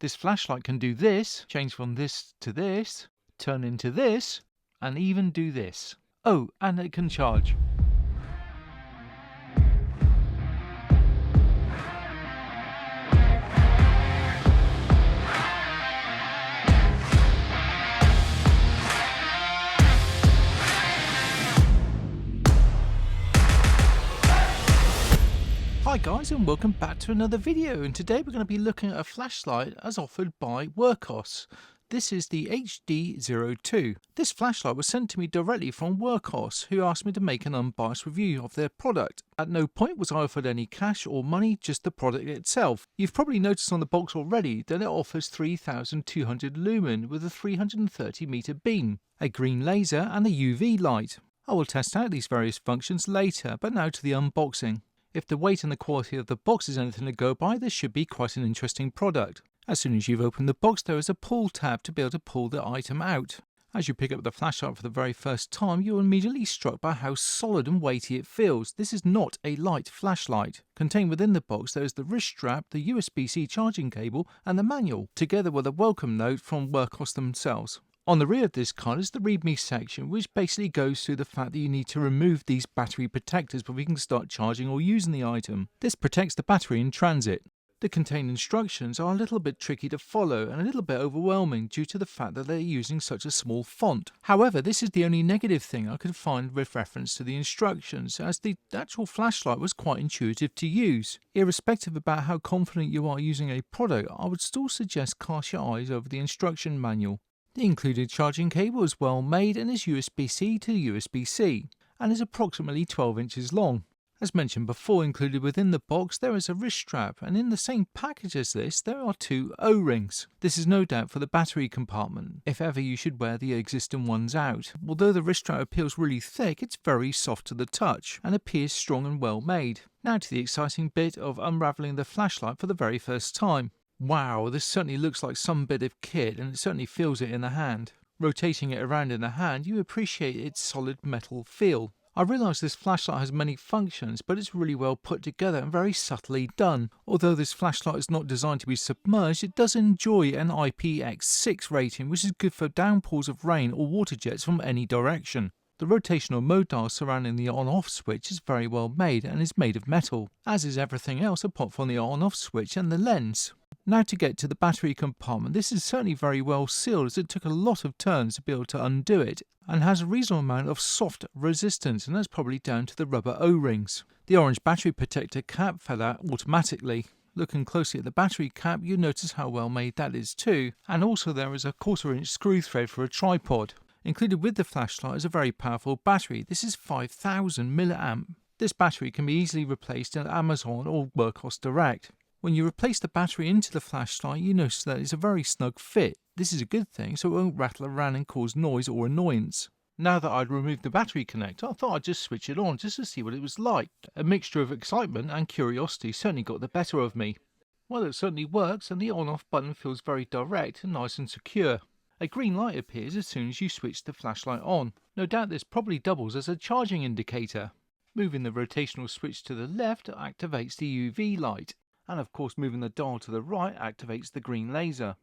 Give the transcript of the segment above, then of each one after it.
This flashlight can do this, change from this to this, turn into this, and even do this. Oh, and it can charge. Hi guys, and welcome back to another video, and today we're going to be looking at a flashlight as offered by Wurkkos. This is the HD02. This flashlight was sent to me directly from Wurkkos, who asked me to make an unbiased review of their product. At no point was I offered any cash or money, just the product itself. You've probably noticed on the box already that it offers 3200 lumen with a 330 meter beam, a green laser and a UV light. I will test out these various functions later, but now to the unboxing. If the weight and the quality of the box is anything to go by, this should be quite an interesting product. As soon as you've opened the box, there is a pull tab to be able to pull the item out. As you pick up the flashlight for the very first time, you are immediately struck by how solid and weighty it feels. This is not a light flashlight. Contained within the box there is the wrist strap, the USB-C charging cable and the manual, together with a welcome note from Wurkkos themselves. On the rear of this card is the readme section, which basically goes through the fact that you need to remove these battery protectors before you can start charging or using the item. This protects the battery in transit. The contained instructions are a little bit tricky to follow and a little bit overwhelming due to the fact that they're using such a small font. However, this is the only negative thing I could find with reference to the instructions, as the actual flashlight was quite intuitive to use. Irrespective about how confident you are using a product, I would still suggest cast your eyes over the instruction manual. The included charging cable is well made and is USB-C to USB-C and is approximately 12 inches long. As mentioned before, included within the box there is a wrist strap, and in the same package as this there are two O-rings. This is no doubt for the battery compartment, if ever you should wear the existing ones out. Although the wrist strap appears really thick, it's very soft to the touch and appears strong and well made. Now to the exciting bit of unravelling the flashlight for the very first time. Wow, this certainly looks like some bit of kit, and it certainly feels it in the hand. Rotating it around in the hand, you appreciate its solid metal feel. I realise this flashlight has many functions, but it's really well put together and very subtly done. Although this flashlight is not designed to be submerged, it does enjoy an IPX6 rating, which is good for downpours of rain or water jets from any direction. The rotational mode dial surrounding the on-off switch is very well made and is made of metal, as is everything else apart from the on-off switch and the lens. Now to get to the battery compartment, this is certainly very well sealed, as it took a lot of turns to be able to undo it, and has a reasonable amount of soft resistance, and that's probably down to the rubber O-rings. The orange battery protector cap fell out automatically. Looking closely at the battery cap, you notice how well made that is too, and also there is a 1/4 inch screw thread for a tripod. Included with the flashlight is a very powerful battery. This is 5000 mAh. This battery can be easily replaced at Amazon or Wurkkos Direct. When you replace the battery into the flashlight, you notice that it's a very snug fit. This is a good thing, so it won't rattle around and cause noise or annoyance. Now that I'd removed the battery connector, I thought I'd just switch it on just to see what it was like. A mixture of excitement and curiosity certainly got the better of me. Well, it certainly works, and the on-off button feels very direct and nice and secure. A green light appears as soon as you switch the flashlight on. No doubt this probably doubles as a charging indicator. Moving the rotational switch to the left activates the UV light. And of course moving the dial to the right activates the green laser.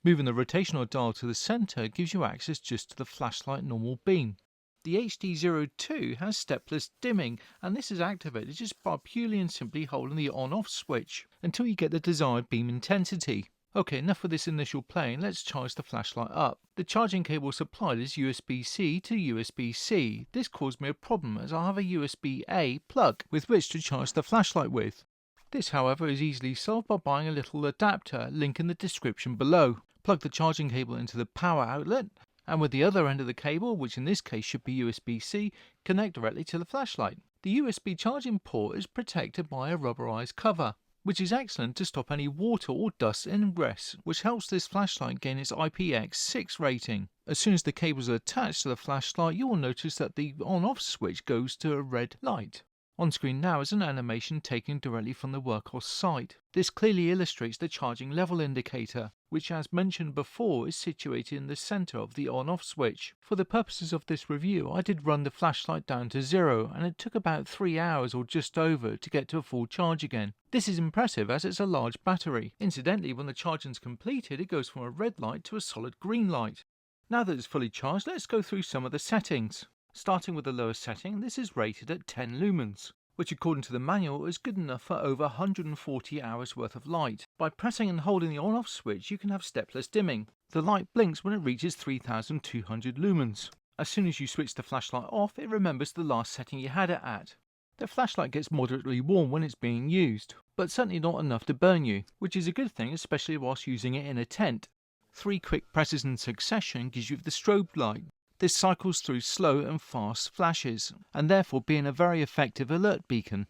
Moving the rotational dial to the centre gives you access just to the flashlight normal beam. The HD02 has stepless dimming, and this is activated just by purely and simply holding the on-off switch until you get the desired beam intensity. Okay, enough with this initial playing, let's charge the flashlight up. The charging cable supplied is USB-C to USB-C. This caused me a problem as I have a USB-A plug with which to charge the flashlight with. This, however, is easily solved by buying a little adapter, link in the description below. Plug the charging cable into the power outlet, and with the other end of the cable, which in this case should be USB-C, connect directly to the flashlight. The USB charging port is protected by a rubberized cover, which is excellent to stop any water or dust ingress, which helps this flashlight gain its IPX6 rating. As soon as the cables are attached to the flashlight, you will notice that the on-off switch goes to a red light. On screen now is an animation taken directly from the Wurkkos site. This clearly illustrates the charging level indicator. which as mentioned before is situated in the centre of the on-off switch. For the purposes of this review I did run the flashlight down to 0 and it took about 3 hours or just over to get to a full charge again. This is impressive as it's a large battery. Incidentally, when the charging's completed it goes from a red light to a solid green light. Now that it's fully charged, let's go through some of the settings. Starting with the lowest setting, this is rated at 10 lumens, which according to the manual is good enough for over 140 hours worth of light. By pressing and holding the on-off switch you can have stepless dimming. The light blinks when it reaches 3200 lumens. As soon as you switch the flashlight off, it remembers the last setting you had it at. The flashlight gets moderately warm when it's being used, but certainly not enough to burn you, which is a good thing especially whilst using it in a tent. 3 quick presses in succession gives you the strobe light. This cycles through slow and fast flashes, and therefore being a very effective alert beacon.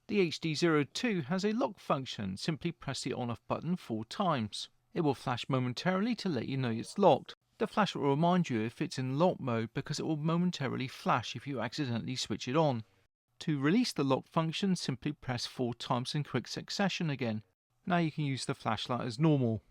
The HD02 has a lock function. Simply press the on-off button 4 times. It will flash momentarily to let you know it's locked. The flash will remind you if it's in lock mode because it will momentarily flash if you accidentally switch it on. To release the lock function, simply press 4 times in quick succession again. Now you can use the flashlight as normal.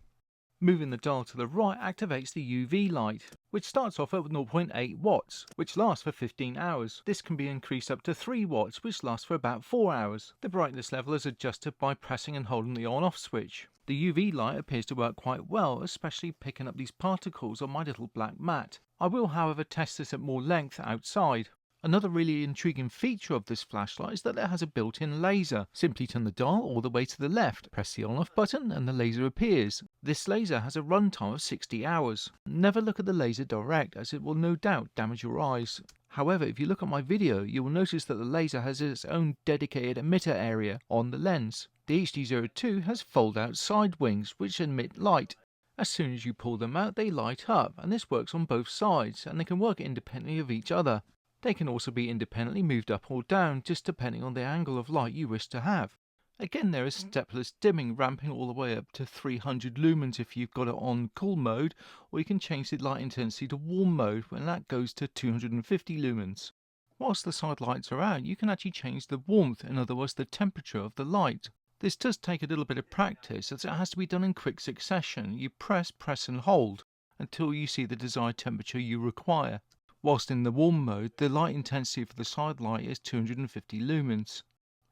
Moving the dial to the right activates the UV light, which starts off at 0.8 watts, which lasts for 15 hours. This can be increased up to 3 watts, which lasts for about 4 hours. The brightness level is adjusted by pressing and holding the on-off switch. The UV light appears to work quite well, especially picking up these particles on my little black mat. I will however test this at more length outside. Another really intriguing feature of this flashlight is that it has a built-in laser. Simply turn the dial all the way to the left, press the on-off button and the laser appears. This laser has a runtime of 60 hours. Never look at the laser direct as it will no doubt damage your eyes. However, if you look at my video you will notice that the laser has its own dedicated emitter area on the lens. The HD02 has fold-out side wings which emit light. As soon as you pull them out they light up, and this works on both sides and they can work independently of each other. They can also be independently moved up or down, just depending on the angle of light you wish to have. Again, there is stepless dimming, ramping all the way up to 300 lumens if you've got it on cool mode, or you can change the light intensity to warm mode when that goes to 250 lumens. Whilst the side lights are out, you can actually change the warmth, in other words the temperature of the light. This does take a little bit of practice as it has to be done in quick succession. You press and hold until you see the desired temperature you require. Whilst in the warm mode, the light intensity for the side light is 250 lumens.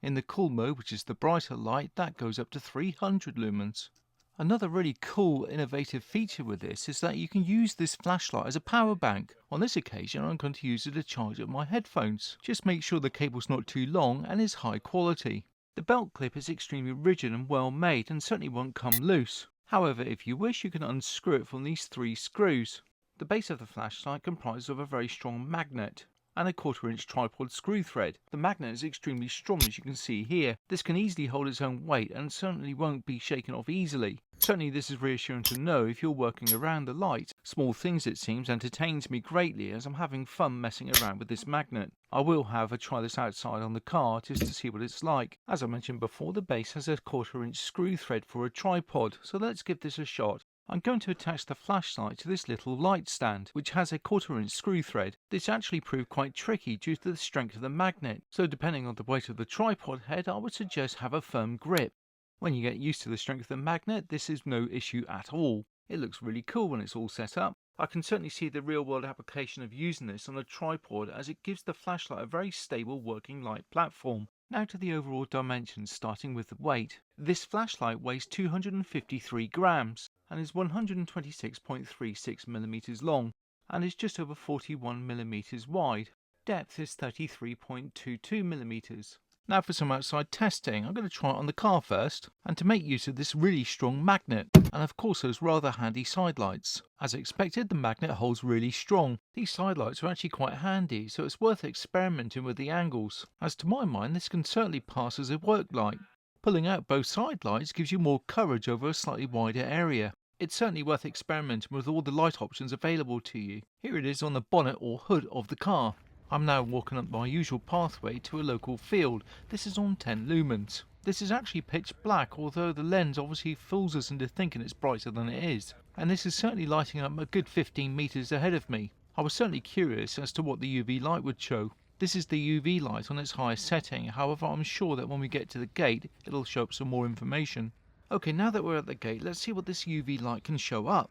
In the cool mode, which is the brighter light, that goes up to 300 lumens. Another really cool, innovative feature with this is that you can use this flashlight as a power bank. On this occasion, I'm going to use it to charge up my headphones. Just make sure the cable's not too long and is high quality. The belt clip is extremely rigid and well made and certainly won't come loose. However, if you wish, you can unscrew it from these 3 screws. The base of the flashlight comprises of a very strong magnet and a 1/4-inch tripod screw thread. The magnet is extremely strong as you can see here. This can easily hold its own weight and certainly won't be shaken off easily. Certainly this is reassuring to know if you're working around the light. Small things it seems entertains me greatly as I'm having fun messing around with this magnet. I will however try this outside on the car just to see what it's like. As I mentioned before, the base has a 1/4-inch screw thread for a tripod, so let's give this a shot. I'm going to attach the flashlight to this little light stand, which has a 1/4-inch screw thread. This actually proved quite tricky due to the strength of the magnet, so depending on the weight of the tripod head, I would suggest have a firm grip. When you get used to the strength of the magnet, this is no issue at all. It looks really cool when it's all set up. I can certainly see the real-world application of using this on a tripod as it gives the flashlight a very stable working light platform. Now to the overall dimensions, starting with the weight. This flashlight weighs 253 grams and is 126.36 millimeters long and is just over 41 millimeters wide. Depth is 33.22 millimeters. Now for some outside testing. I'm going to try it on the car first, and to make use of this really strong magnet, and of course those rather handy side lights. As expected, the magnet holds really strong. These side lights are actually quite handy, so it's worth experimenting with the angles. As to my mind, this can certainly pass as a work light. Pulling out both side lights gives you more coverage over a slightly wider area. It's certainly worth experimenting with all the light options available to you. Here it is on the bonnet or hood of the car. I'm now walking up my usual pathway to a local field. This is on 10 lumens. This is actually pitch black, although the lens obviously fools us into thinking it's brighter than it is. And this is certainly lighting up a good 15 meters ahead of me. I was certainly curious as to what the UV light would show. This is the UV light on its highest setting, however I'm sure that when we get to the gate it'll show up some more information. Okay, now that we're at the gate, let's see what this UV light can show up.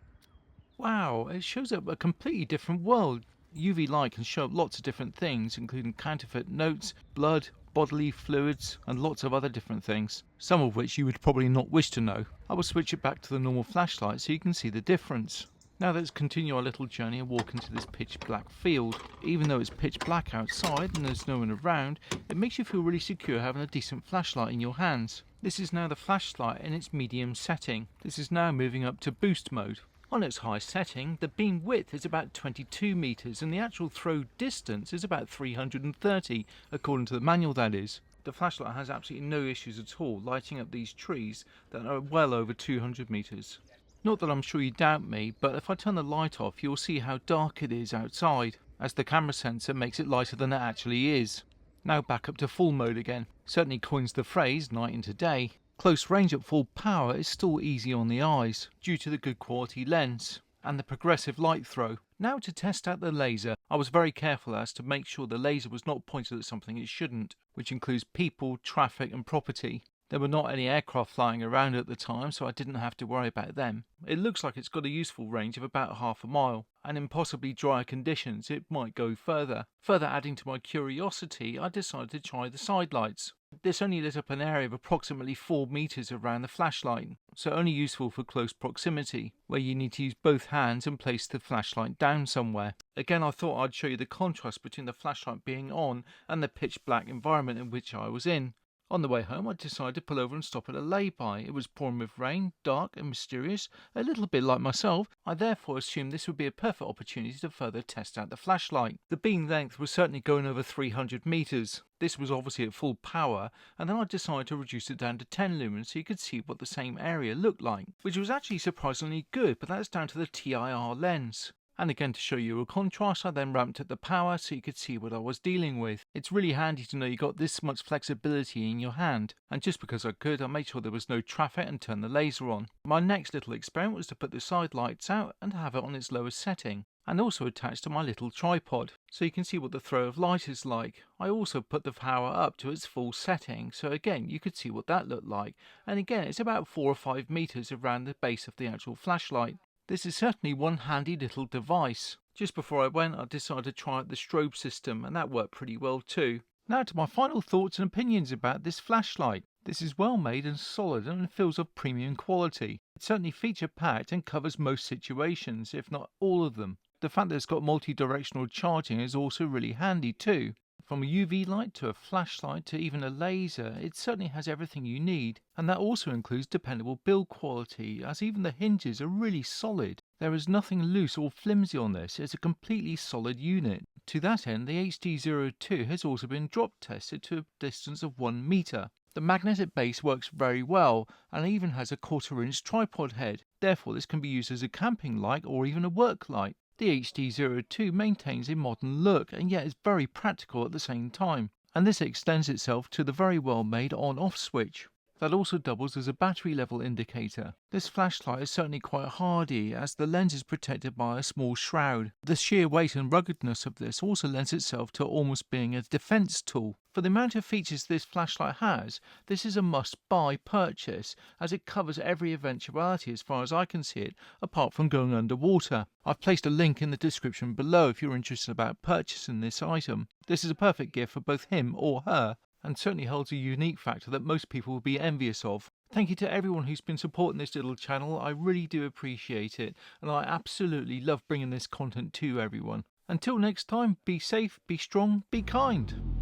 Wow, it shows up a completely different world. UV light can show up lots of different things, including counterfeit notes, blood, bodily fluids, and lots of other different things, some of which you would probably not wish to know. I will switch it back to the normal flashlight so you can see the difference. Now let's continue our little journey and walk into this pitch black field. Even though it's pitch black outside and there's no one around, it makes you feel really secure having a decent flashlight in your hands. This is now the flashlight in its medium setting. This is now moving up to boost mode. On its high setting, the beam width is about 22 meters and the actual throw distance is about 330, according to the manual that is. The flashlight has absolutely no issues at all lighting up these trees that are well over 200 meters. Not that I'm sure you doubt me, but if I turn the light off, you'll see how dark it is outside, as the camera sensor makes it lighter than it actually is. Now back up to full mode again. Certainly coins the phrase night into day. Close range at full power is still easy on the eyes, due to the good quality lens and the progressive light throw. Now to test out the laser, I was very careful as to make sure the laser was not pointed at something it shouldn't, which includes people, traffic and property. There were not any aircraft flying around at the time, so I didn't have to worry about them. It looks like it's got a useful range of about half a mile, and in possibly drier conditions it might go further. Further adding to my curiosity, I decided to try the side lights. This only lit up an area of approximately 4 meters around the flashlight, so only useful for close proximity, where you need to use both hands and place the flashlight down somewhere. Again, I thought I'd show you the contrast between the flashlight being on and the pitch black environment in which I was in. On the way home, I decided to pull over and stop at a lay-by. It was pouring with rain, dark and mysterious, a little bit like myself. I therefore assumed this would be a perfect opportunity to further test out the flashlight. The beam length was certainly going over 300 meters. This was obviously at full power, and then I decided to reduce it down to 10 lumens so you could see what the same area looked like, which was actually surprisingly good, but that's down to the TIR lens. And again, to show you a contrast, I then ramped up the power so you could see what I was dealing with. It's really handy to know you got this much flexibility in your hand. And just because I could, I made sure there was no traffic and turned the laser on. My next little experiment was to put the side lights out and have it on its lowest setting, and also attached to my little tripod, so you can see what the throw of light is like. I also put the power up to its full setting, so again you could see what that looked like. And again, it's about 4 or 5 meters around the base of the actual flashlight. This is certainly one handy little device. Just before I went, I decided to try out the strobe system, and that worked pretty well too. Now to my final thoughts and opinions about this flashlight. This is well made and solid and feels of premium quality. It's certainly feature packed and covers most situations, if not all of them. The fact that it's got multi-directional charging is also really handy too. From a UV light to a flashlight to even a laser, it certainly has everything you need, and that also includes dependable build quality, as even the hinges are really solid. There is nothing loose or flimsy on this, it's a completely solid unit. To that end, the HD02 has also been drop tested to a distance of 1 meter. The magnetic base works very well, and even has a 1/4-inch tripod head, therefore this can be used as a camping light or even a work light. The HD02 maintains a modern look and yet is very practical at the same time, and this extends itself to the very well made on-off switch. That also doubles as a battery level indicator. This flashlight is certainly quite hardy as the lens is protected by a small shroud. The sheer weight and ruggedness of this also lends itself to almost being a defense tool. For the amount of features this flashlight has, this is a must-buy purchase as it covers every eventuality as far as I can see it, apart from going underwater. I've placed a link in the description below if you're interested about purchasing this item. This is a perfect gift for both him or her, and certainly holds a unique factor that most people will be envious of. Thank you to everyone who's been supporting this little channel, I really do appreciate it, and I absolutely love bringing this content to everyone. Until next time, be safe, be strong, be kind.